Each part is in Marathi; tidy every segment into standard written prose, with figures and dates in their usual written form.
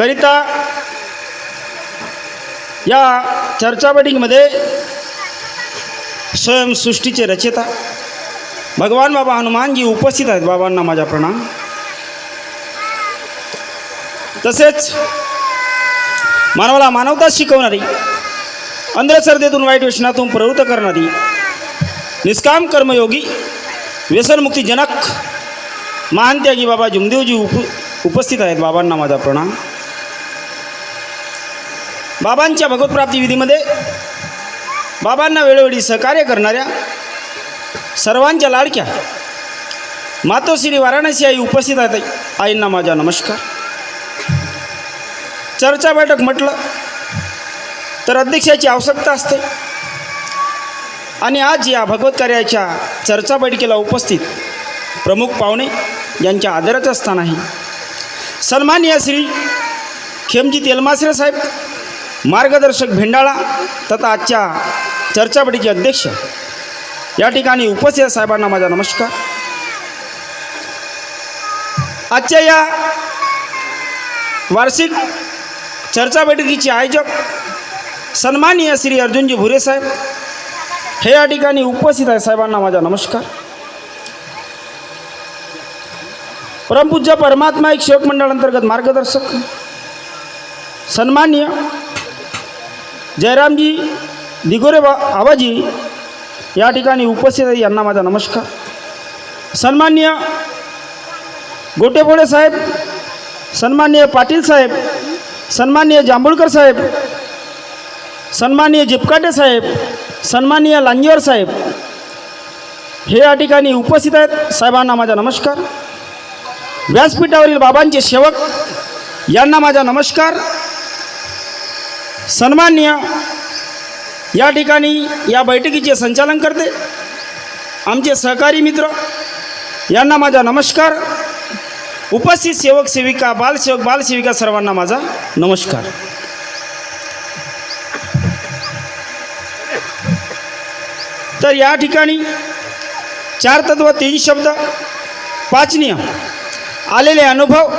करिता या चर्चा बैठकीमध्ये स्वयं सृष्टीचे रचयिता भगवान बाबा हनुमानजी उपस्थित आहेत. बाबांना माझा प्रणाम. तसेच मानवाला मानवता शिकवणारी, अंधश्रद्धेतून वाईट व्यसनातून प्रवृत्त करणारी, निष्काम कर्मयोगी, व्यसनमुक्ती जनक महान त्यागी बाबा जुमदेवजी उपस्थित आहेत. बाबांना माझा प्रणाम. बाबांच्या भगवतप्राप्ती विधीमध्ये बाबांना वेळोवेळी सहकार्य करणाऱ्या सर्वांच्या लाडक्या मातोश्री वाराणसी आई उपस्थित आहेत. आईंना माझा नमस्कार. चर्चा बैठक म्हटलं तर अध्यक्षाची आवश्यकता असते आणि आज या भगवत कार्याच्या चर्चा बैठकीला उपस्थित प्रमुख पाहुणे यांच्या आदराचं स्थान आहे. सन्माननीय श्री खेमजी तेलमासरे साहेब, मार्गदर्शक भेंडाळा तथा आजच्या चर्चा बैठकीचे अध्यक्ष या ठिकाणी उपस्थित साहेबांना माझा नमस्कार. आजच्या या वार्षिक चर्चा बैठकीचे आयोजक सन्माननीय श्री अर्जुनजी भुरे साहेब हे या ठिकाणी उपस्थित आहे. साहेबांना माझा नमस्कार. परमपूज्य परमात्मा एक सेवक मंडळ अंतर्गत मार्गदर्शक सन्माननीय जयरामजी दिगोरे आबाजी या ठिकाणी उपस्थित आहे. यांना माझा नमस्कार. सन्माननीय गोटेफोडे साहेब, सन्माननीय पाटील साहेब, सन्माननीय जांभूळकर साहेब, सन्माननीय जिपकाटे साहेब, सन्माननीय लांजीवर साहेब हे या ठिकाणी उपस्थित आहेत. साहेबांना माझा नमस्कार. व्यासपीठावरील बाबांचे सेवक यांना माझा नमस्कार. सन्माननीय या ठिकाणी या बैठकीचे संचालन करते आमचे सहकारी मित्र यांना माझा नमस्कार. उपस्थित सेवक सेविका, बालसेवक बालसेविका सर्वांना माझा नमस्कार. तर या ठिकाणी 4 तत्व 3 शब्द 5 नियम आलेले अनुभव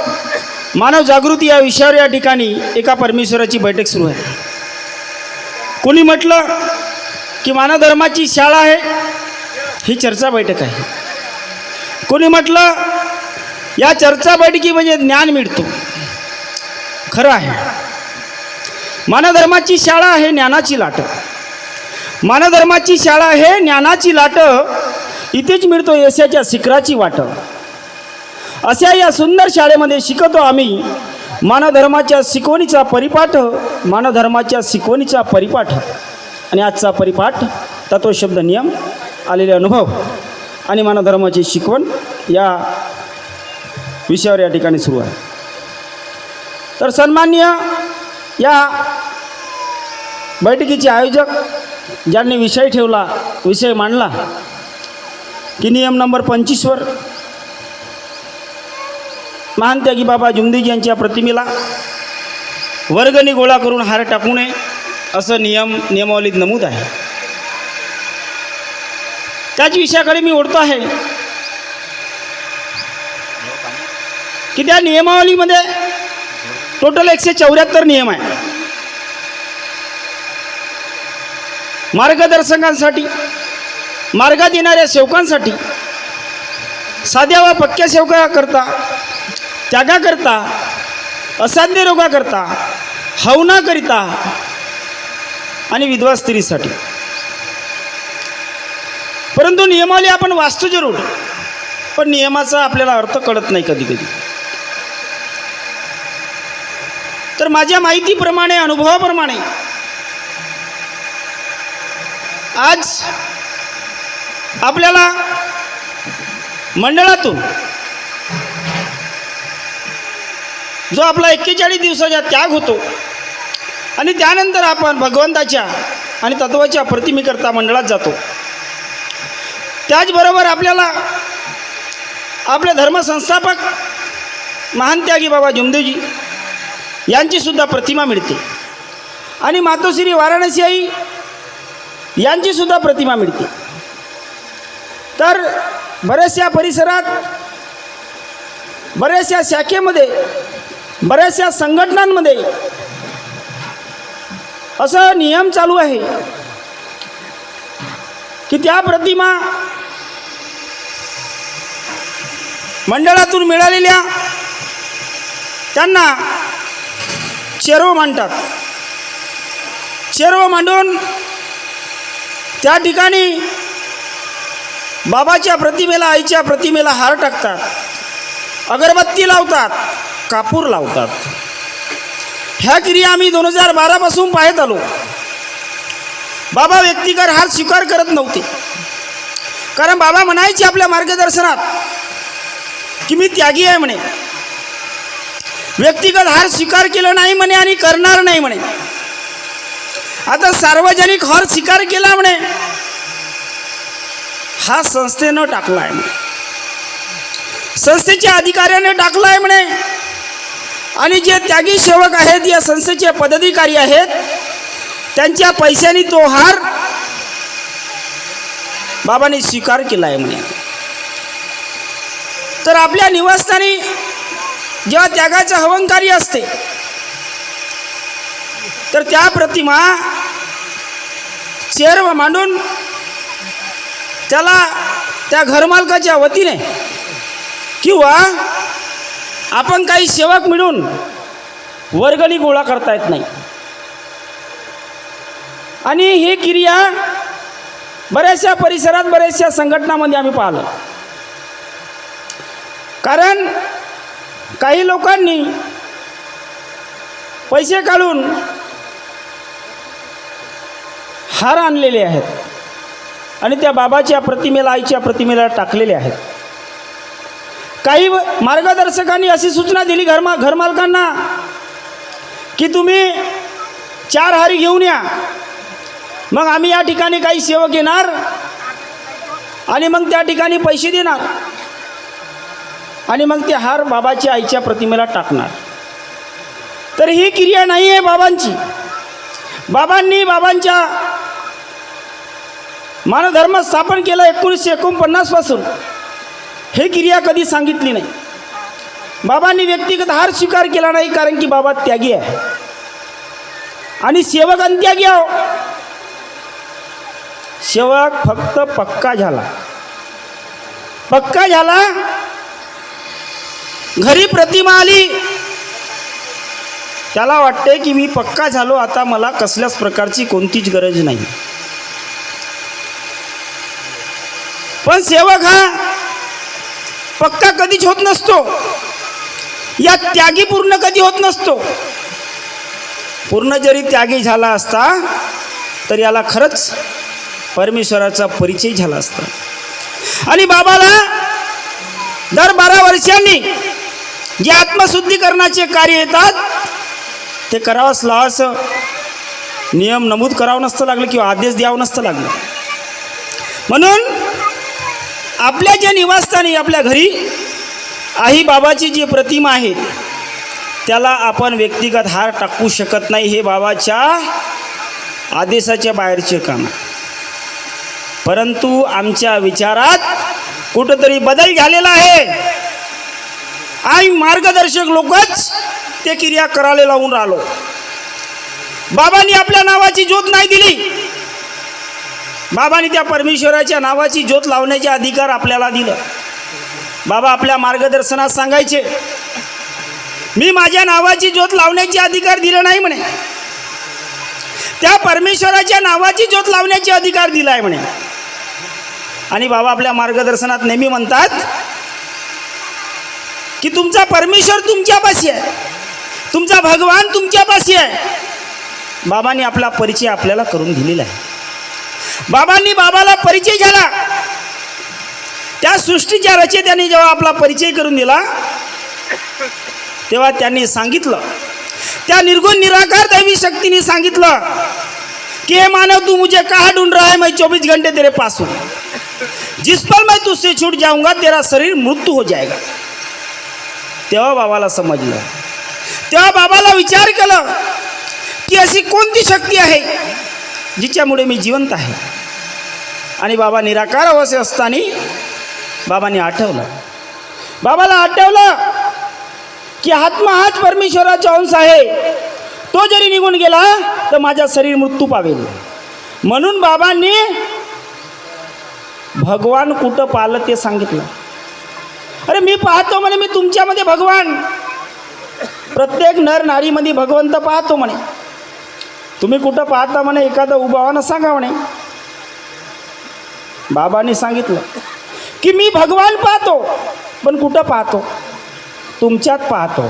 मानव जागृती या विषयावर या ठिकाणी एका परमेश्वराची बैठक सुरू आहे. कोणी म्हटलं की मानव धर्माची शाळा आहे, ही चर्चा बैठक आहे. कोणी म्हटलं या चर्चा बैठकी म्हणजे ज्ञान मिळतो. खरं आहे, मानवधर्माची शाळा आहे ज्ञानाची लाट. मानवधर्माची शाळा आहे ज्ञानाची लाट, इथेच मिळतो यशाच्या शिखराची वाट. अशा या सुंदर शाळेमध्ये शिकतो आम्ही मानवधर्माच्या शिकवणीचा परिपाठ, मानवधर्माच्या शिकवणीचा परिपाठ. आणि आजचा परिपाठ तत्वशब्द नियम आलेले अनुभव आणि मानवधर्माची शिकवण या विषयावर या ठिकाणी सुरू आहे. तर सन्माननीय या बैठकीचे आयोजक ज्यांनी विषय ठेवला, विषय मांडला की नियम नंबर 25वर महान त्यागी बाबा जुमदेवजी यांच्या प्रतिमेला वर्गणी गोळा करून हार टाकू नये असं नियमावलीत नमूद आहे. त्याच विषयाकडे मी ओढतो आहे की त्या नियमावलीमध्ये टोटल 174 नियम आहे. मार्गदर्शकांसाठी, मार्गात येणाऱ्या सेवकांसाठी, साध्या व पक्क्या सेवकाकरता, त्यागाकरता, असाध्य रोगाकरता, हवनाकरिता आणि विधवा स्त्रीसाठी. परंतु नियमावली आपण वाचतो जरूर, पण नियमाचा आपल्याला अर्थ कळत नाही कधी कधी. तर माझ्या माहितीप्रमाणे, अनुभवाप्रमाणे आज आपल्याला मंडळातून जो आपला 41 दिवसाचा त्याग होतो आणि त्यानंतर आपण भगवंताच्या आणि तत्वाच्या प्रतिमेकरता मंडळात जातो, त्याचबरोबर आपल्याला आपले धर्मसंस्थापक महान त्यागी बाबा जुमदेवजी यांचीसुद्धा प्रतिमा मिळते आणि मातोश्री वाराणसी आई यांचीसुद्धा प्रतिमा मिळते. तर बऱ्याचशा परिसरात, बऱ्याचशा शाखेमध्ये बऱ्याचशा संघटनांमध्ये असं नियम चालू आहे की त्या प्रतिमा मंडळातून मिळालेल्या त्यांना चेरव मांडतात. चेरव मांडून त्या ठिकाणी बाबाच्या प्रतिमेला, आईच्या प्रतिमेला हार टाकतात, अगरबत्ती लावतात, कापूर लावतात. ह्या क्रिया आम्ही 2012 पासून पाहत आलो. बाबा व्यक्तिगत हार स्वीकार करत नव्हते, कारण बाबा म्हणायचे आपल्या मार्गदर्शनात की मी त्यागी आहे म्हणे. व्यक्तिगत हार स्वीकार केलं नाही म्हणे आणि करणार नाही म्हणे. आता सार्वजनिक हार स्वीकार केला म्हणे, हा संस्थेनं टाकला आहे म्हणे, संस्थेच्या अधिकाऱ्याने टाकला आहे म्हणे. आणि जे त्यागी सेवक आहेत, या संस्थेचे पदाधिकारी आहेत, त्यांच्या पैशाने तो हार बाबांनी स्वीकार केला आहे म्हणे. तर आपल्या निवासस्थानी जेव्हा त्यागाचं हवनकार्य असते, तर त्या प्रतिमा चेअर मांडून त्याला त्या घरमालकाच्या वतीने किंवा आपण काही सेवक मिळून वर्गणी गोळा करता येत नाही. आणि ही क्रिया बऱ्याचशा परिसरात, बऱ्याचशा संघटनांमध्ये आम्ही पाहिलं. कारण काही लोकांनी पैसे काढून हार आणलेले आहेत आणि त्या बाबाच्या प्रतिमेला, आईच्या प्रतिमेला टाकलेले आहेत. काही मार्गदर्शकांनी अशी सूचना दिली घरमालकांना की तुम्ही 4 हारी घेऊन या, मग आम्ही या ठिकाणी काही सेवक येणार आणि मग त्या ठिकाणी पैसे देणार आणि मग ते हार बाबाच्या, आईच्या प्रतिमेला टाकणार. तर ही क्रिया नाही आहे बाबांची. बाबांनी बाबांच्या मानधर्म स्थापन केलं 1949 पासून. हे क्रिया कधी सांगितली नाही. बाबांनी व्यक्तिगत हार स्वीकार केला नाही, कारण की बाबा त्यागी आहे आणि सेवक अंत्यागी आहो. सेवक फक्त पक्का झाला, पक्का झाला, घरी प्रतिमा आली, त्याला वाटते की मी पक्का झालो, आता मला कसल्याच प्रकारची कोणतीच गरज नाही. पण सेवक हा पक्का कधीच होत नसतो, या त्यागी पूर्ण कधी होत नसतो. पूर्ण जरी त्यागी झाला असता तर याला खरंच परमेश्वराचा परिचय झाला असता. आणि बाबाला दर 12 वर्षांनी जे आत्मशुद्धीकरणाचे कार्य येतात ते करावंच लावायचं. नियम नमूद करावं नसतं लागलं किंवा आदेश द्यावं नसतं लागलं. म्हणून आपल्या ज्या निवासस्थानी, आपल्या घरी आई बाबाची जी प्रतिमा आहे त्याला आपण व्यक्तिगत हार टाकू शकत नाही. हे बाबाच्या आदेशाच्या बाहेरचे काम. परंतु आमच्या विचारात कुठंतरी बदल झालेला आहे आणि मार्गदर्शक लोकच ते क्रिया करायला लावून राहिलो. बाबांनी आपल्या नावाची ज्योत नाही दिली. बाबांनी त्या परमेश्वराच्या नावाची ज्योत लावण्याचे अधिकार आपल्याला दिलं. बाबा आपल्या मार्गदर्शनात सांगायचे, मी माझ्या नावाची ज्योत लावण्याचे अधिकार दिले नाही म्हणे, त्या परमेश्वराच्या नावाची ज्योत लावण्याचे अधिकार दिला आहे म्हणे. आणि बाबा आपल्या मार्गदर्शनात नेहमी म्हणतात की तुमचा परमेश्वर तुमच्यापाशी आहे, तुमचा भगवान तुमच्यापाशी आहे. बाबांनी आपला परिचय आपल्याला करून दिलेला आहे. बाबांनी बाबाला परिचय झाला, त्या सृष्टीच्या रचयित्याने जेव्हा आपला परिचय करून दिला तेव्हा त्यांनी सांगितलं, त्या निर्गुण निराकार दैवी शक्तीने सांगितलं कि हे मानव तू मुझे कहाँ ढूंढ रहा है, मैं 24 घंटे तेरे पास हूँ, जिस पल मैं तुझसे छूट जाऊंगा तेरा शरीर मृत्यू हो जाएगा. तेव्हा बाबाला समजलं. तेव्हा बाबाला विचार केलं की अशी कोणती शक्ती आहे जिच्यामुळे मी जिवंत आहे. आणि बाबा निराकार अवस्थेत असताना बाबांनी आठवलं, बाबाला आठवलं की आत्मा हाच परमेश्वराचा अंश आहे, तो जरी निघून गेला तर माझा शरीर मृत्यू पावेल. म्हणून बाबांनी भगवान कुठं पाहिलं ते सांगितलं. अरे मी पाहतो म्हणे, मी तुमच्यामध्ये भगवान, प्रत्येक नर नारीमध्ये भगवंत पाहतो म्हणे. तुम्ही कुठं पाहता म्हणे, एखादं उभावानं सांगा म्हणे. बाबांनी सांगितलं की मी भगवान पाहतो, पण कुठं पाहतो? तुमच्यात पाहतो.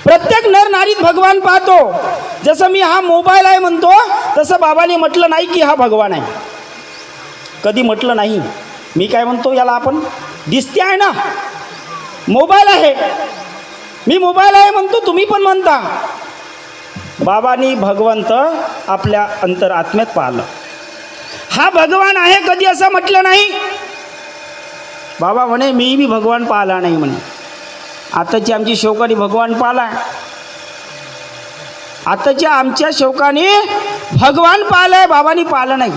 प्रत्येक नर नारीत भगवान पाहतो. जसं मी हा मोबाईल आहे म्हणतो, तसं बाबांनी म्हटलं नाही की हा भगवान आहे. कधी म्हटलं नाही. मी काय म्हणतो, याला आपण दिसते आहे ना, मोबाईल आहे, मी मोबाईल आहे म्हणतो, तुम्ही पण म्हणता. बाबांनी भगवंत आपल्या अंतरात्म्यात पाहिलं. हा भगवान आहे कधी असं म्हटलं नाही. बाबा म्हणे मी बी भगवान पाहिला नाही म्हणे. आताची आमची शौकाने भगवान पाहिला. आताच्या आमच्या शौकाने भगवान पाहिलंय, बाबांनी पाहिलं नाही.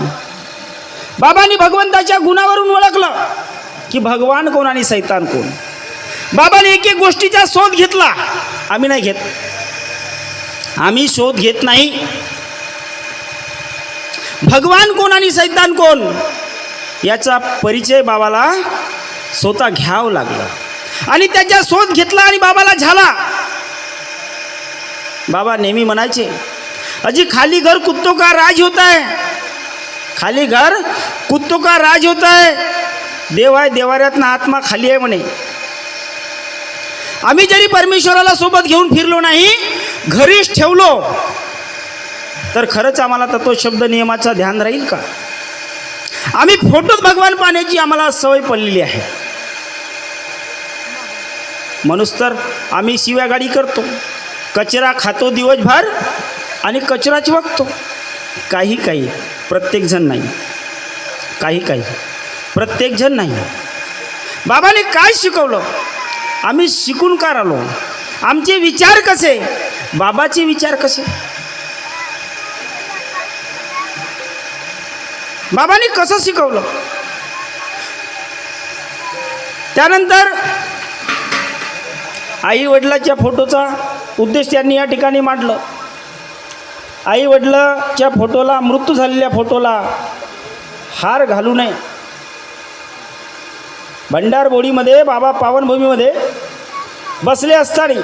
बाबांनी भगवंताच्या गुणावरून ओळखलं की भगवान कोण आणि सैतान कोण. बाबांनी एक एक गोष्टीचा शोध घेतला. आम्ही नाही घेत, आम्ही शोध घेत नाही. भगवान कोण आणि सैतान कोण याचा परिचय बाबाला स्वतः घ्यावं लागलं आणि त्याचा शोध घेतला आणि बाबाला झाला. बाबा नेहमी म्हणायचे, अजी खाली घर कुत्तों का राज होता है, खाली घर कुत्तों का राज होता है. देव आहे, देवाऱ्यातनं आत्मा खाली आहे म्हणे. आम्ही जरी परमेश्वराला सोबत घेऊन फिरलो नाही, घरीच ठेवलो, तर खरंच आम्हाला तत्वशब्द नियमाचा ध्यान राहील का? आम्ही फोटोत भगवान पाहण्याची आम्हाला सवय पडलेली आहे. म्हणूनच तर आम्ही शिव्यागाडी करतो, कचरा खातो दिवसभर आणि कचराच बघतो. काही काही, प्रत्येकजण नाही, काही काही, प्रत्येकजण नाही. बाबाने काय शिकवलं, आम्ही शिकून का राहिलो? आमचे विचार कसे, बाबाचे विचार कसे, बाबांनी कसं शिकवलं. त्यानंतर आई वडिलाच्या फोटोचा उद्देश त्यांनी या ठिकाणी मांडलं. आई वडिलाच्या फोटोला, मृत्यू झालेल्या फोटोला हार घालू नये. भंडारबोडीमध्ये बाबा पावनभूमीमध्ये बसले असताना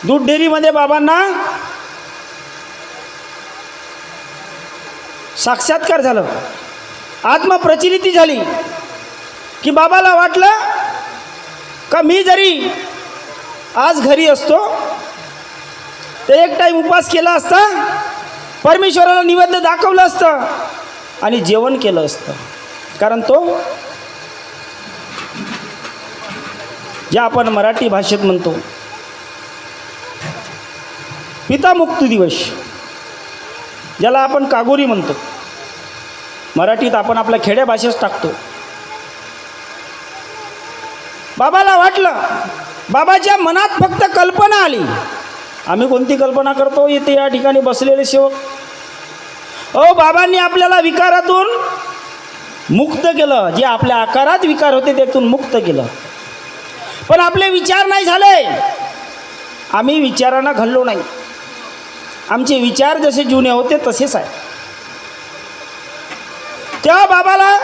दूध डेअरीमध्ये बाबांना साक्षात्कार झालं, आत्मप्रचिती झाली की बाबाला वाटलं का मी जरी आज घरी असतो तर एक टाईम उपवास केला असता, परमेश्वराला निवेद्य दाखवलं असतं आणि जेवण केलं असतं. कारण तो ज्या आपण मराठी भाषेत म्हणतो पिता मुक्ती दिवस, ज्याला आपण कागोरी म्हणतो, मराठीत आपण आपल्या खेड्या भाषेत टाकतो. बाबाला वाटलं, बाबाच्या मनात फक्त कल्पना आली. आम्ही कोणती कल्पना करतो, इथे या ठिकाणी बसलेले सेवक. बाबांनी आपल्याला विकारातून मुक्त केलं, जे आपल्या आकारात विकार होते त्यातून मुक्त केलं. पण आपले विचार नाही झाले, आम्ही विचारांना घडलो नाही. आमचे विचार जसे जुने होते तसेच आहे. तेव्हा बाबाला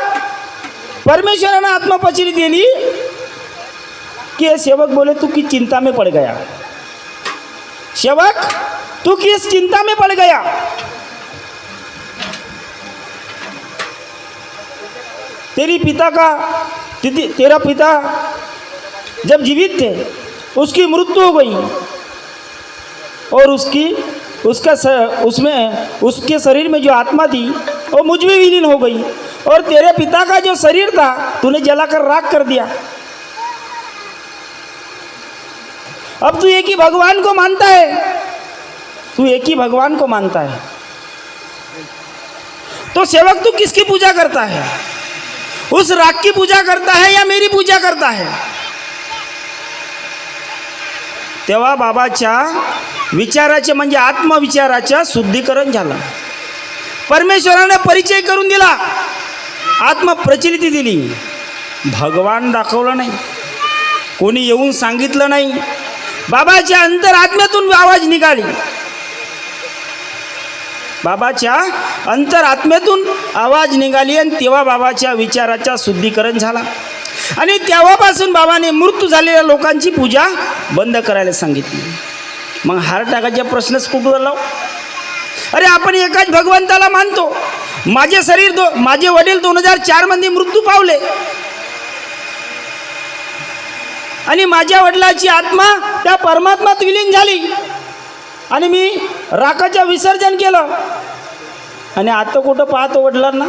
परमेश्वरानं आत्मपचिरी दिली कि सेवक बोले तू किस चिंता में पड़ गया, सेवक तू किस चिंता में पड़ गया. तेरा पिता जब जीवित थे उसकी मृत्यु हो गई और उसके शरीर में जो आत्मा थी वो मुझ में विलीन हो गई और तेरे पिता का जो शरीर था तूने जलाकर राख कर दिया. अब तू एक ही भगवान को मानता है, तू एक ही भगवान को मानता है, तो सेवक तू किसकी पूजा करता है? उस राख की पूजा करता है या मेरी पूजा करता है? तेव्हा बाबाच्या विचाराचे म्हणजे आत्मविचाराचं शुद्धीकरण झालं. परमेश्वराने परिचय करून दिला, आत्मप्रचिती दिली. भगवान दाखवलं नाही, कोणी येऊन सांगितलं नाही, बाबाच्या अंतरात्म्यातून आवाज निघाली. बाबाच्या अंतरात्म्यातून आवाज निघाली आणि तेव्हा बाबाच्या विचाराचा शुद्धीकरण झाला. आणि तेव्हापासून बाबाने मृत्यू झालेल्या लोकांची पूजा बंद करायला सांगितली. मग हार टाकायचा प्रश्नच कुठून लाव. अरे आपण एकाच भगवंताला मानतो. माझे वडील 2004 मध्ये मृत्यू पावले आणि माझ्या वडिलाची आत्मा त्या परमात्म्यात विलीन झाली आणि मी राखाचं विसर्जन केलं. आणि आता कुठं पाहतो वडिलांना?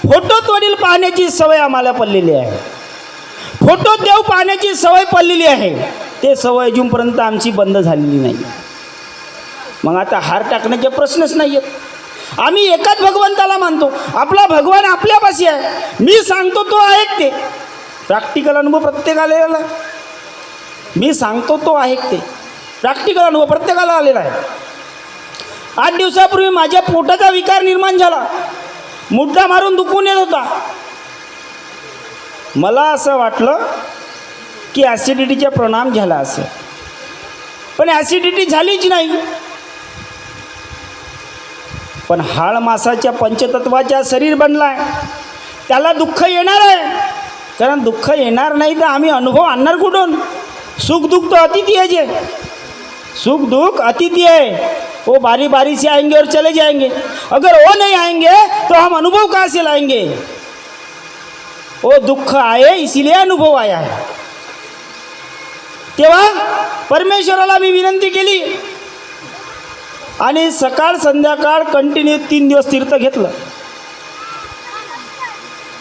फोटोत वडील पाहण्याची सवय आम्हाला पडलेली आहे. फोटोत देव पाहण्याची सवय पडलेली आहे. ते सवय अजूनपर्यंत आमची बंद झालेली नाही. मग आता हार टाकण्याचे प्रश्नच नाही आहेत. आम्ही एकाच भगवंताला मानतो. आपला भगवान आपल्यापाशी आहे. मी सांगतो तो ऐकते. प्रॅक्टिकल अनुभव प्रत्येकाला आलेला. मी सांगतो तो ऐकते. प्रॅक्टिकल अनुभव प्रत्येकाला आलेला आहे. 8 दिवसापूर्वी माझ्या पोटाचा विकार निर्माण झाला. मुद्दा मारून दुखून येत होता. मला असं वाटलं की ॲसिडिटीचा परिणाम झाला असेल, पण ॲसिडिटी झालीच नाही. पण हाड मासाच्या पंचतत्वाच्या शरीर बनलाय, त्याला दुःख येणार आहे. कारण दुःख येणार नाही तर आम्ही अनुभव आणणार कुठून? सुख दुख तो अतिथि है. जे सुख दुख अतिथि है, वो बारी बारी से आएंगे और चले जाएंगे. अगर वो नहीं आएंगे तो हम अनुभव कहाँ से लाएंगे? वो दुःख आए इसीलिए अनुभव आया है. तेव्हा परमेश्वराला मी विनंती केली आणि सकाळ संध्याकाळ कंटिन्यू 3 दिवस तीर्थ घेतलं.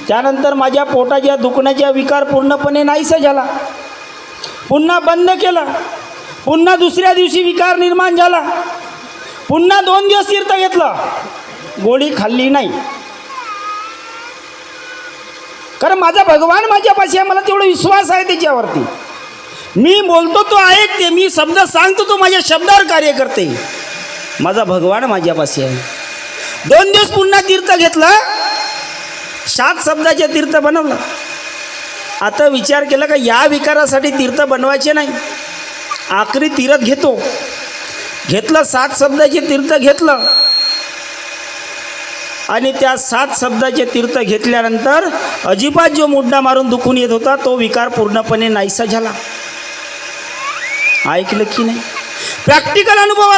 त्यानंतर माझ्या पोटाच्या दुखण्याचा विकार पूर्णपणे नाहीसा झाला. पुन्हा बंद केला. पुन्हा दुसऱ्या दिवशी विकार निर्माण झाला. पुन्हा 2 दिवस तीर्थ घेतलं. गोळी खाल्ली नाही. कारण माझा भगवान माझ्यापाशी आहे. मला तेवढा विश्वास आहे त्याच्यावरती. मी बोलतो तो ऐकते. मी शब्द सांगतो तो माझ्या शब्दावर कार्य करते. माझा भगवान माझ्यापाशी आहे. 2 दिवस पुन्हा तीर्थ घेतलं. 7 शब्दाचे तीर्थ बनवलं. आता विचार केला का या विकारासाठी तीर्थ बनवायचे नाही. आखरी तीर्थ घेतलं 7 शब्दाचे तीर्थ घेतलं. आणि त्या 7 शब्दाचे तीर्थ घेतल्यानंतर अजिबात जो मुड्डा मारून दुखून येत होता तो विकार पूर्णपणे नाहीसा झाला. ऐकलं की नाही? प्रॅक्टिकल अनुभव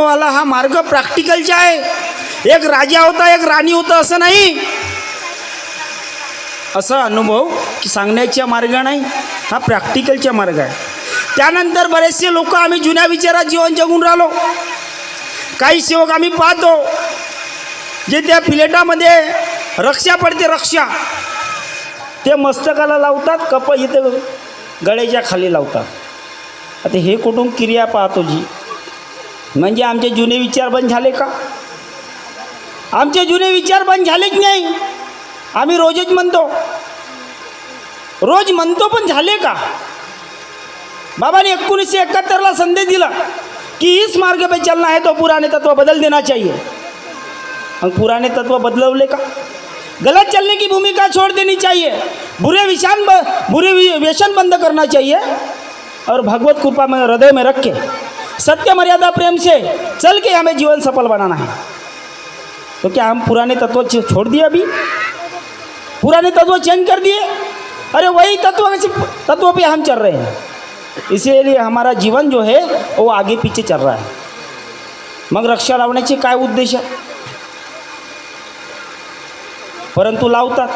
आला. हा मार्ग प्रॅक्टिकलचा आहे. एक राजा होता, एक राणी होता असं नाही. असा अनुभव की सांगण्याचा मार्ग नाही, हा प्रॅक्टिकलचा मार्ग आहे. त्यानंतर बरेचसे लोक आम्ही जुन्या विचारात जीवन जगून राहिलो. काही सेवक आम्ही पाहतो जे त्या प्लेटामध्ये रक्षा पडते, रक्षा ते मस्तकाला लावतात, इथे गळ्याच्या खाली लावतात. आता हे कुठून क्रिया पाहतो जी? म्हणजे आमचे जुने विचार बंद झाले का? आमचे जुने विचार बंद झालेच नाही. आम्ही रोज म्हणतो पण झाले का? बाबा ने 1971 संदेश दिला कि इस मार्ग पे चलना है तो पुराने तत्व बदल देना चाहिए. हम पुराने तत्व बदलवले का? गलत चलने की भूमिका छोड़ देनी चाहिए. बुरे व्यसन बंद करना चाहिए और भगवत कृपा में हृदय में रख के सत्य मर्यादा प्रेम से चल के हमें जीवन सफल बनाना है. तो क्या हम पुराने तत्व छोड़ दिए? अभी पुराने तत्व चेंज कर दिए? अरे वही तत्व पे हम चल रहे हैं. इसीलिए हमारा जीवन जो है वो आगे पीछे चल रहा है. मग रक्षा लावण्याचे काय उद्देश आहे? परंतु लावतात.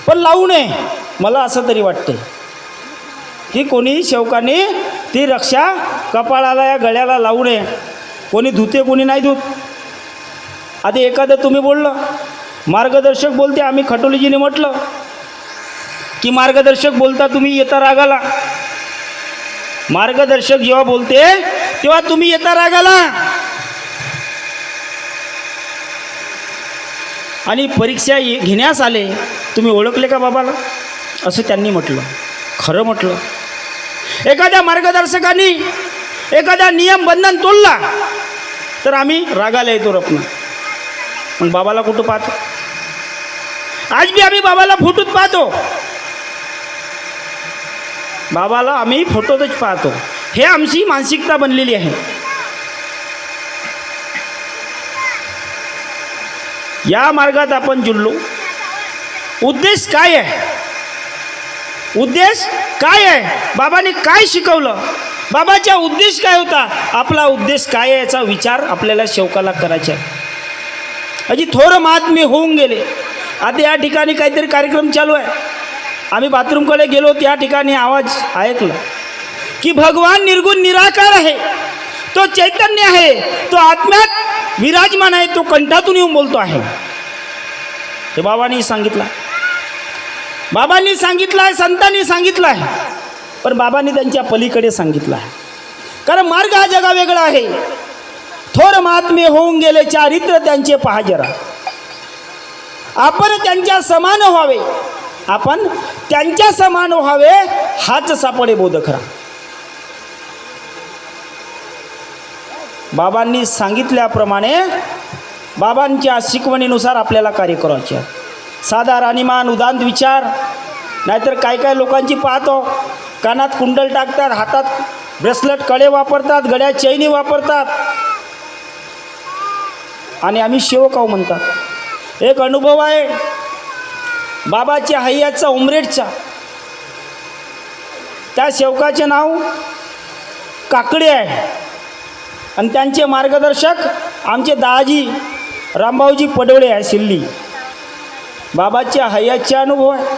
पण लावू नये. मला असं तरी वाटते की कोणी सेवकाने ती रक्षा कपाळाला या गळ्याला लावू नये. कोणी धुते, कोणी नाही धुत. आता एखादं तुम्ही बोललं, मार्गदर्शक बोलते. आम्ही खटोलीजीने म्हटलं की मार्गदर्शक बोलता तुम्ही येता रागाला. मार्गदर्शक जेव्हा बोलते तेव्हा तुम्ही येता रागाला. आणि परीक्षा घेण्यास आले, तुम्ही ओळखले का बाबाला? असं त्यांनी म्हटलं. खरं म्हटलं. एखाद्या मार्गदर्शकांनी एखादा नियम बंधन तोडला तर आम्ही रागाला येतो रपना. मग बाबाला कुठं पाहतो? आज बी आम्ही बाबाला फुटूत पाहतो. बाबाला आम्ही फोटोतच पाहतो, हे आमची मानसिकता बनलेली आहे. या मार्गात आपण जुळलो. उद्देश काय आहे? उद्देश काय आहे? बाबांनी काय शिकवलं? बाबाचा उद्देश काय होता? आपला उद्देश काय आहे याचा विचार आपल्याला शौकाला करायचा आहे. अजी थोर महात्मे होऊन गेले. आता या ठिकाणी काहीतरी कार्यक्रम चालू आहे. आम्ही बाथरूमकडे गेलो, त्या ठिकाणी आवाज ऐकला की भगवान निर्गुण निराकार आहे, तो चैतन्य आहे, तो आत्म्यात विराजमान आहे, तो कंठातून येऊन बोलतो आहे. हे बाबांनी सांगितलं, बाबांनी सांगितलं आहे, संतांनी सांगितलं आहे. पण बाबांनी त्यांच्या पलीकडे सांगितलं आहे, कारण मार्ग हा जगा वेगळा आहे. थोर महात्मे होऊन गेले, चारित्र्य त्यांचे पहा जरा. आपण त्यांच्या समान व्हावे, आपण त्यांच्या समान व्हावे, हाच सापडे बोध खरा. बाबांनी सांगितल्याप्रमाणे बाबांच्या शिकवणीनुसार आपल्याला कार्य करायचे आहे. साधा राणीमान उदांत विचार, नाहीतर काय काय लोकांची पाहतो, कानात कुंडल टाकतात, हातात ब्रेसलेट कडे वापरतात, गळ्यात चैनी वापरतात, आणि आम्ही सेवक आहो म्हणतात. एक अनुभव आहे बाबाच्या हय्याचा, उमरेडचा. त्या सेवकाचे नाव काकडे आहे आणि त्यांचे मार्गदर्शक आमचे दाजी रामभाऊजी पडवळे आहे, सिल्ली. बाबाच्या हय्याचा अनुभव आहे.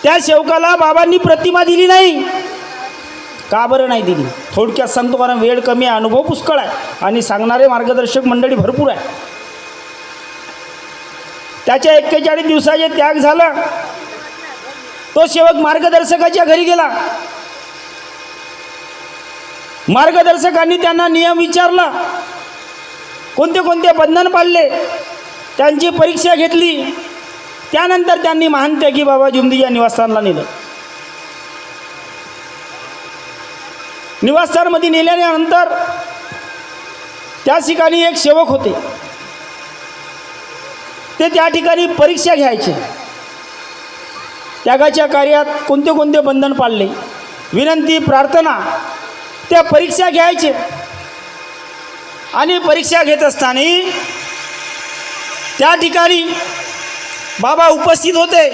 त्या सेवकाला बाबांनी प्रतिमा दिली नाही. का बरं नाही दिली? थोडक्यात सांगतो, कारण वेळ कमी आहे, अनुभव पुष्कळ आहे आणि सांगणारे मार्गदर्शक मंडळी भरपूर आहे. त्याच्या 41 दिवसाचे त्याग झालं. तो सेवक मार्गदर्शकाच्या घरी गेला. मार्गदर्शकांनी त्यांना नियम विचारला, कोणते कोणते बंधन पाळले, त्यांची परीक्षा घेतली. त्यानंतर त्यांनी महानत्यागी बाबा जुमदीच्या निवासस्थानला नेलं. निवासस्थानमध्ये नेल्यानंतर त्या ठिकाणी एक सेवक होते. ते त्या ठिकाणी परीक्षा घ्यायचे. त्यागाच्या कार्यात कोणते कोणते बंधन पाळले, विनंती प्रार्थना, त्या परीक्षा घ्यायचे. आणि परीक्षा घेत असताना त्या ठिकाणी बाबा उपस्थित होते.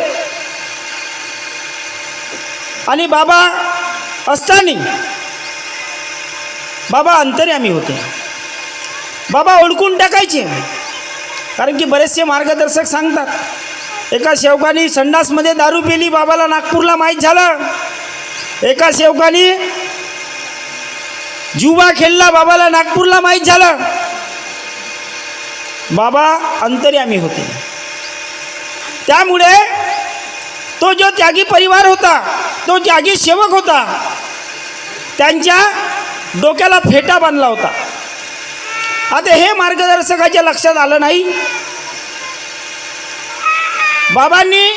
आणि बाबा असताना बाबा अंतर्यामी होते. बाबा ओळखून टाकायचे, कारण की बरेचसे मार्गदर्शक सांगतात. एका सेवकाने संडासमध्ये दारू पिली, बाबाला नागपूरला माहीत झालं. एका सेवकाने जुवा खेळला, बाबाला नागपूरला माहीत झालं. बाबा अंतर्यामी होते. त्यामुळे तो जो त्यागी परिवार होता, तो त्यागी सेवक होता, त्यांच्या डोक्याला फेटा बांधला होता. आता हे मार्गदर्शकाच्या लक्षात आलं नाही. बाबांनी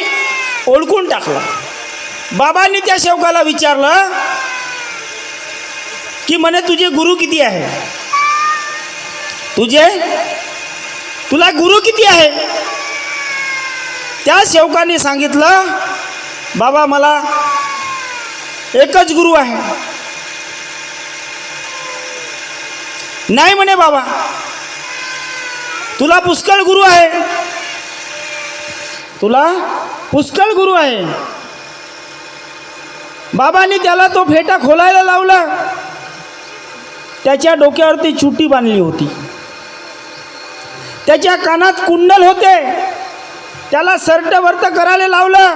ओळखून टाकलं. बाबांनी त्या सेवकाला विचारलं की म्हणे तुझे गुरु किती आहे? तुला गुरु किती आहे? त्या सेवकाने सांगितलं, बाबा मला एकच गुरु आहे. नाही म्हणे बाबा, तुला पुष्कळ गुरु आहे, तुला पुष्कळ गुरु आहे. बाबांनी त्याला तो फेटा खोलायला लावला. त्याच्या डोक्यावरती चुटी बांधली होती, त्याच्या कानात कुंडल होते, त्याला सर्ट वर्त करायला लावलं,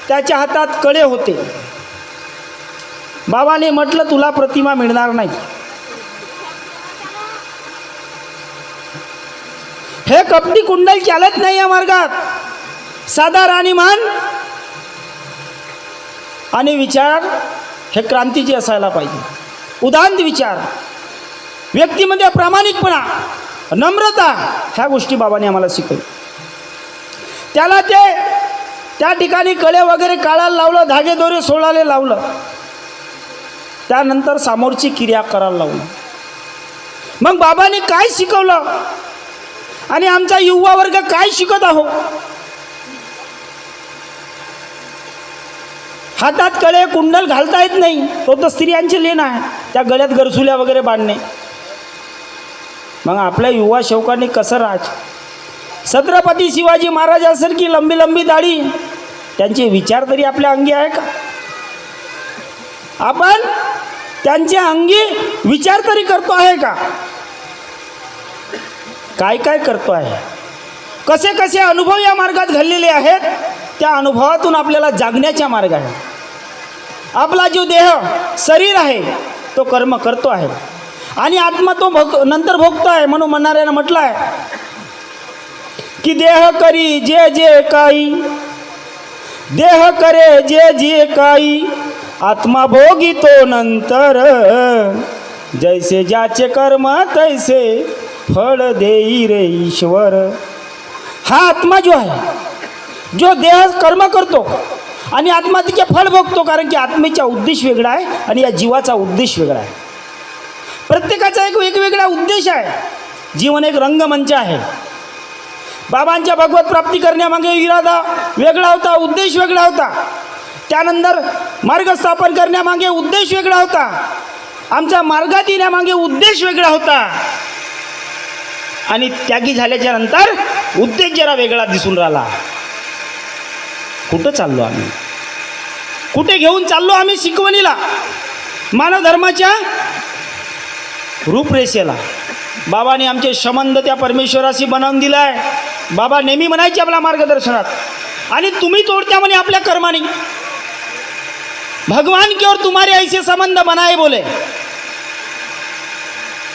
त्याच्या हातात कडे होते. बाबाने म्हटलं तुला प्रतिमा मिळणार नाही. हे कपटी कुंडल चालत नाही या मार्गात. साधा राणीमान आणि विचार हे क्रांतीचे असायला पाहिजे. उदांत विचार, व्यक्तीमध्ये प्रामाणिकपणा, नम्रता, ह्या गोष्टी बाबांनी आम्हाला शिकवल्या. त्याला त्या ठिकाणी कडे वगैरे काढायला लावलं, धागे दोरे सोडायला लावलं. त्यानंतर समोरची क्रिया करायला लावलं. मग बाबांनी काय शिकवलं आणि आमचा युवा वर्ग काय शिकत आहो? हातात कळे कुंडल घालता येत नाही, तो तर स्त्रियांचे लेण आहे, त्या गळ्यात गरसुल्या वगैरे बांधणे. मग आपल्या युवा शौकांनी कसं राज. छत्रपती शिवाजी महाराजांसारखी लंबी लंबी दाढी, त्यांचे विचार तरी आपल्या अंगी आहे का? आपण त्यांच्या अंगी विचार तरी करतो आहे का? काय काय करतो आहे, कसे कसे अनुभव या मार्गात घडलेले आहेत, त्या अनुभवातून आपल्याला जागण्याचा मार्ग आहे. आपला जो देह शरीर आहे तो कर्म करतो आहे आणि आत्मा तो नंतर भोगतो आहे. म्हणून म्हणणाऱ्यानं म्हटलं आहे की देह करी जे जे काही, देह करे जे जे काही, आत्मा भोगी तो नंतर, जैसे ज्याचे कर्म तैसे फळ देई रे ईश्वर. हा आत्मा जो आहे, जो देह कर्म करतो आणि आत्मा तिचे फळ भोगतो, कारण की आत्मेचा उद्देश वेगळा आहे आणि या जीवाचा उद्देश वेगळा आहे. प्रत्येकाचा एक वेगवेगळा उद्देश आहे. जीवन एक रंगमंच आहे. बाबांच्या भगवत प्राप्ती करण्यामागे इरादा वेगळा होता, उद्देश वेगळा होता. त्यानंतर मार्ग स्थापन करण्यामागे उद्देश वेगळा होता. आमचा मार्गात येण्यामागे उद्देश वेगळा होता. आणि त्यागी झाल्याच्या नंतर उद्देश जरा वेगळा दिसून राहिला. कुठं चाललो आम्ही, कुठे घेऊन चाललो आम्ही शिकवणीला, मानव धर्माच्या रूपरेषेला. बाबाने आमचे संबंध त्या परमेश्वराशी बनवून दिला आहे. बाबा नेहमी म्हणायचे आपल्या मार्गदर्शनात, आणि तुम्ही तोडत्या म्हणे आपल्या कर्माने. भगवान की ओर तुम्हारे ऐसे संबंध बनाए बोले.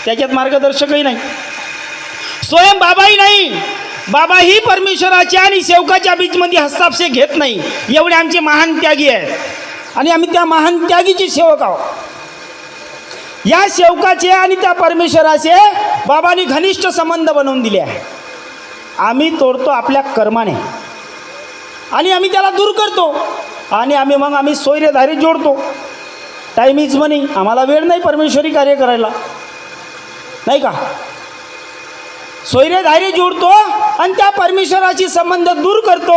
त्याच्यात मार्गदर्शकही नाही, स्वयं बाबाही नाही. बाबा ही परमेश्वराच्या आणि सेवकाच्या बीचमध्ये हस्तक्षेप घेत नाही. एवढे आमचे महान त्यागी आहेत आणि आम्ही त्या महान त्यागीचे सेवक आहोत. या सेवकाचे आणि त्या परमेश्वराचे बाबांनी घनिष्ठ संबंध बनवून दिले आहे. आम्ही तोडतो आपल्या कर्माने आणि आम्ही त्याला दूर करतो आणि आम्ही सोयरेधारी जोडतो. टाईम इज मनी. आम्हाला वेळ नाही परमेश्वरी कार्य करायला, नाही का? सोयरेधारी जोडतो आणि त्या परमेश्वराशी संबंध दूर करतो.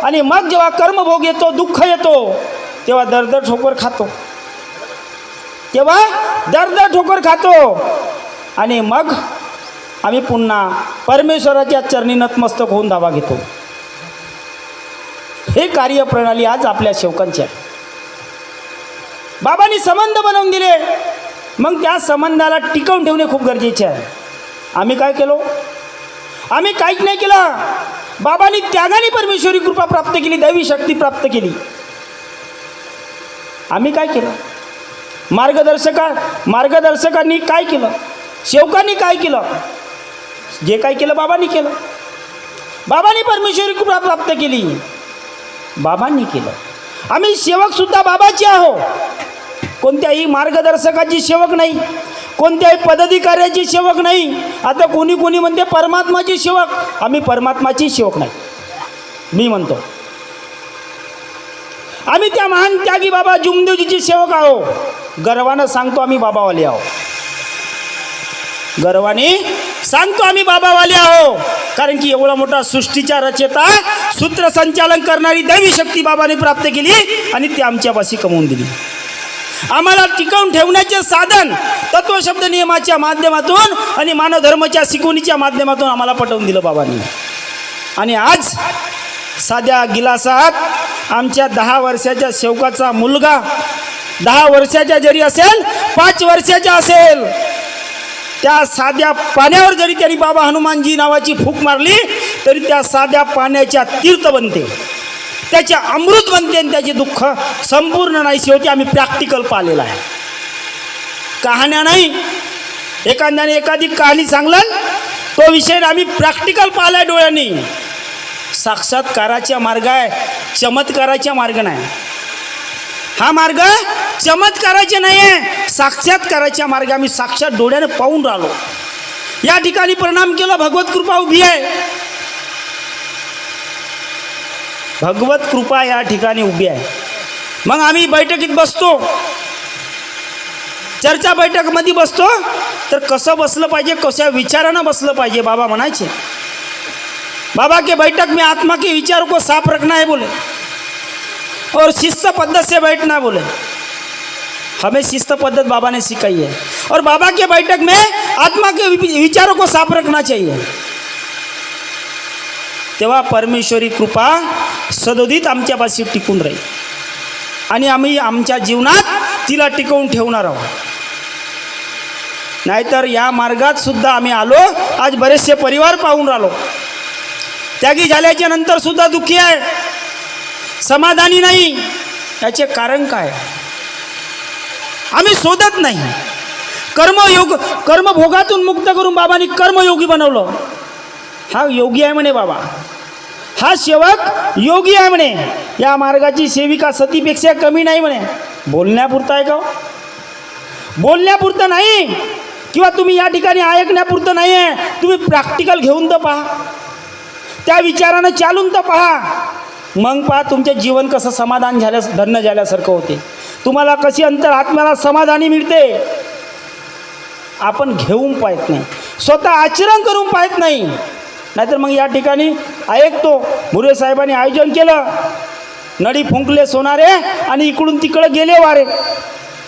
आणि मग जेव्हा कर्मभोग येतो, दुःख येतो, तेव्हा दर्द ठोकर खातो. आणि मग आम्ही पुन्हा परमेश्वराच्या चरणी नतमस्तक होऊन धावा घेतो. हे कार्यप्रणाली आज आपल्या सेवकांची आहे. बाबांनी संबंध बनवून दिले, मग त्या संबंधाला टिकवून ठेवणे खूप गरजेचे आहे. आम्ही काय केलो? आम्ही काहीच नाही केलं. बाबांनी त्यागाने परमेश्वरी कृपा प्राप्त केली, दैवी शक्ती प्राप्त केली. आम्ही काय केलं? मार्गदर्शकांनी काय केलं? सेवकांनी काय केलं? जे काय केलं बाबांनी केलं. बाबांनी परमेश्वरी कृपा प्राप्त केली, बाबांनी केलं. आम्ही सेवक सुद्धा बाबाचे आहो. कोणत्याही मार्गदर्शकाची सेवक नाही, कोणत्याही पदाधिकाऱ्याची सेवक नाही. आता कोणी म्हणते परमात्माची सेवक. आम्ही परमात्माची सेवक नाही. मी म्हणतो आम्ही त्या महान त्यागी बाबा जुमदेवजीची सेवक आहो. गर्वानं सांगतो आम्ही बाबावाले आहो. गर्वाने सांगतो आम्ही बाबावाले आहो. कारण की एवढा मोठा सृष्टीचा रचेता, सूत्रसंचालन करणारी दैवी शक्ती बाबाने प्राप्त केली आणि ती आमच्यापाशी कमवून दिली. आम्हाला टिकवून ठेवण्याचे साधन तत्वशब्द नियमाच्या माध्यमातून आणि मानव धर्माच्या शिकवणीच्या माध्यमातून आम्हाला पटवून दिलं बाबांनी. आणि आज साध्या गिलासात आमच्या 10 वर्षाच्या सेवकाचा मुलगा, 10 वर्षाचा जरी असेल, 5 वर्षाचा असेल, त्या साध्या पाण्यावर जरी त्यांनी बाबा हनुमानजी नावाची फूक मारली तरी त्या साध्या पाण्याच्या तीर्थ बनते, त्याचे अमृत बनते आणि त्याचे दुःख संपूर्ण नाहीसे होते. आम्ही प्रॅक्टिकल पाहिलेलं आहे. कहाण्या नाही. एखाद्याने एखादी कहाणी सांगलं तो विषय आम्ही प्रॅक्टिकल पाहिलाय डोळ्यांनी. साक्षात्काराचा मार्ग आहे, चमत्काराचा मार्ग नाही. हा मार्ग चमत्काराचा नाही आहे, साक्षात्काराचा मार्ग. आम्ही साक्षात डोळ्याने पाहून राहिलो. या ठिकाणी प्रणाम केला, भगवत कृपा उभी आहे. भगवत कृपा या ठिकाणी उभी आहे. मग आम्ही बैठकीत बसतो, चर्चा बैठकमध्ये बसतो, तर कसं बसलं पाहिजे, कशा विचारानं बसलं पाहिजे. बाबा म्हणायचे, बाबा के बैठक में आत्मा के विचारों को साफ रखना है बोले. और शिस्त पद्धत से बैठना बोले। हमें शिस्त पद्धत बाबा ने सिखाई है और बाबा के बैठक में आत्मा के विचारों को साफ रखना चाहिए। तेव्हा परमेश्वरी कृपा सदोदित आमच्यापाशी टिकून राहील आणि आम्ही आमच्या जीवनात तिला टिकवून ठेवणार आहोत। नाहीतर या मार्गात सुद्धा आम्ही आलो, आज बरेचसे परिवार पाहून राहिलो, त्यागी झाल्याच्या नंतर सुद्धा दुःखी आहे, समाधानी नाही। याचे कारण काय? आम्ही शोधत नाही। कर्मभोगातून मुक्त करून बाबांनी कर्मयोगी बनवलं। हा योगी आहे म्हणे बाबा, हा सेवक योगी आहे म्हणे, या मार्गाची सेविका सतीपेक्षा कमी नाही म्हणे। बोलण्यापुरता आहे का? बोलण्यापुरतं नाही, किंवा तुम्ही या ठिकाणी ऐकण्यापुरतं नाही आहे, तुम्ही प्रॅक्टिकल घेऊन तर पहा, त्या विचारानं चालून तर पहा, मग पहा तुमचे जीवन कसं समाधान धन्य झाल्यासारखं होते, तुम्हाला कशी अंतरात्म्याला समाधानी मिळते। आपण घेऊन पाहत नाही, स्वतः आचरण करून पाहत नाही। नाहीतर मग या ठिकाणी ऐकतो, मुरे साहेबांनी आयोजन केलं, नडी फुंकले सोनारे आणि इकडून तिकडं गेले वारे,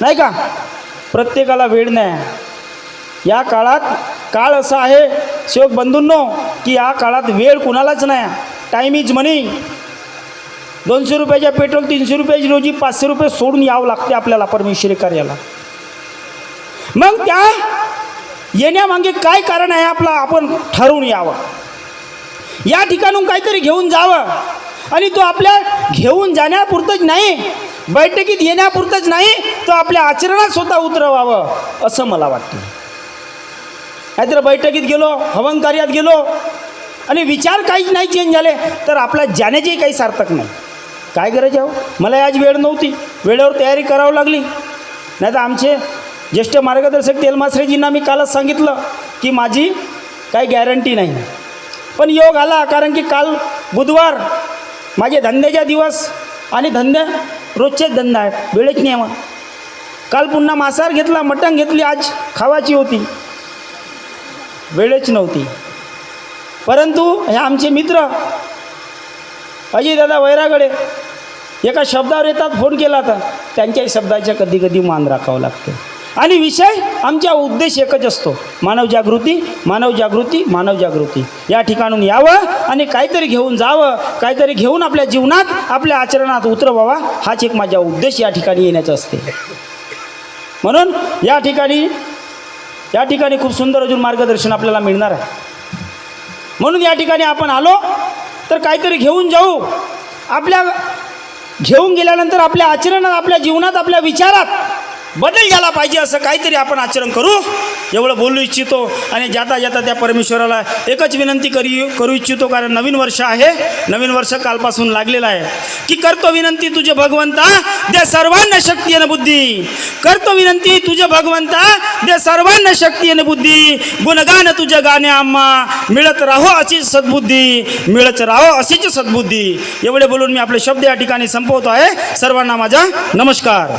नाही का? प्रत्येकाला वेळ नाही। या काळात काळ असा आहे सेवक बंधूंनो की या काळात वेळ कुणालाच नाही। टाईम इज मनी। 200 रुपयाच्या पेट्रोल 300 रुपयाची रोजी 500 रुपये सोडून यावं लागते आपल्याला परमेश्वरी कार्याला। मग त्या येण्यामागे काय कारण आहे आपला, आपण ठरवून यावं, या ठिकाणून काहीतरी घेऊन जावं। आणि तो आपल्या घेऊन जाण्यापुरतंच नाही, बैठकीत येण्यापुरतंच नाही, तो आपल्या आचरणात स्वतः उतरवावं असं मला वाटतं। नाहीतर बैठकीत गेलो, हवन कार्यात गेलो आणि विचार काहीच नाही चेंज झाले तर आपल्या जाण्याची काही सार्थक नाही। काय गरज आहे? मला आज वेळ नव्हती, वेळेवर तयारी करावी लागली। नाही तर आमचे ज्येष्ठ मार्गदर्शक तेलमासरेजींना मी कालच सांगितलं की माझी काही गॅरंटी नाही, पण योग आला, कारण की काल बुधवार माझे धंद्याचा दिवस आणि धंदे रोजचेच धंदा आहे, वेळेच नाही मग। काल पुन्हा मांसाहार घेतला, मटण घेतली, आज खावाची होती, वेळच नव्हती। परंतु हे आमचे मित्र अजयदादा वैरागडे एका शब्दावर येतात, फोन केला तर त्यांच्या शब्दाच्या कधी कधी मान राखावं लागतं। आणि विषय आमचा उद्देश एकच असतो, मानव जागृती, मानव जागृती, मानव जागृती। या ठिकाणून यावं आणि काहीतरी घेऊन जावं, काहीतरी घेऊन आपल्या जीवनात आपल्या आचरणात उतरवावा, हाच एक माझा उद्देश या ठिकाणी येण्याचा असते। म्हणून या ठिकाणी खूप सुंदर अजून मार्गदर्शन आपल्याला मिळणार आहे। म्हणून या ठिकाणी आपण आलो तर काहीतरी घेऊन जाऊ, आपल्या घेऊन गेल्यानंतर आपल्या आचरणात, आपल्या जीवनात, आपल्या विचारात बदल झाला पाहिजे, असं काहीतरी आपण आचरण करू, एवढं बोलू इच्छितो। आणि जाता जाता त्या परमेश्वराला एकच विनंती करू इच्छितो, कारण नवीन वर्ष आहे, नवीन वर्ष कालपासून लागलेलं आहे, की करतो विनंती तुझे भगवंता दे सर्वांना शक्ती आणि बुद्धी, करतो विनंती तुझे भगवंता दे सर्वांना शक्ती आणि बुद्धी, गुणगान तुझे गाणे आम्हा, मिळत राहो अशीच सद्बुद्धी, मिळत राहो अशीच सद्बुद्धी। एवढे बोलून मी आपले शब्द या ठिकाणी संपवतो आहे। सर्वांना माझा नमस्कार।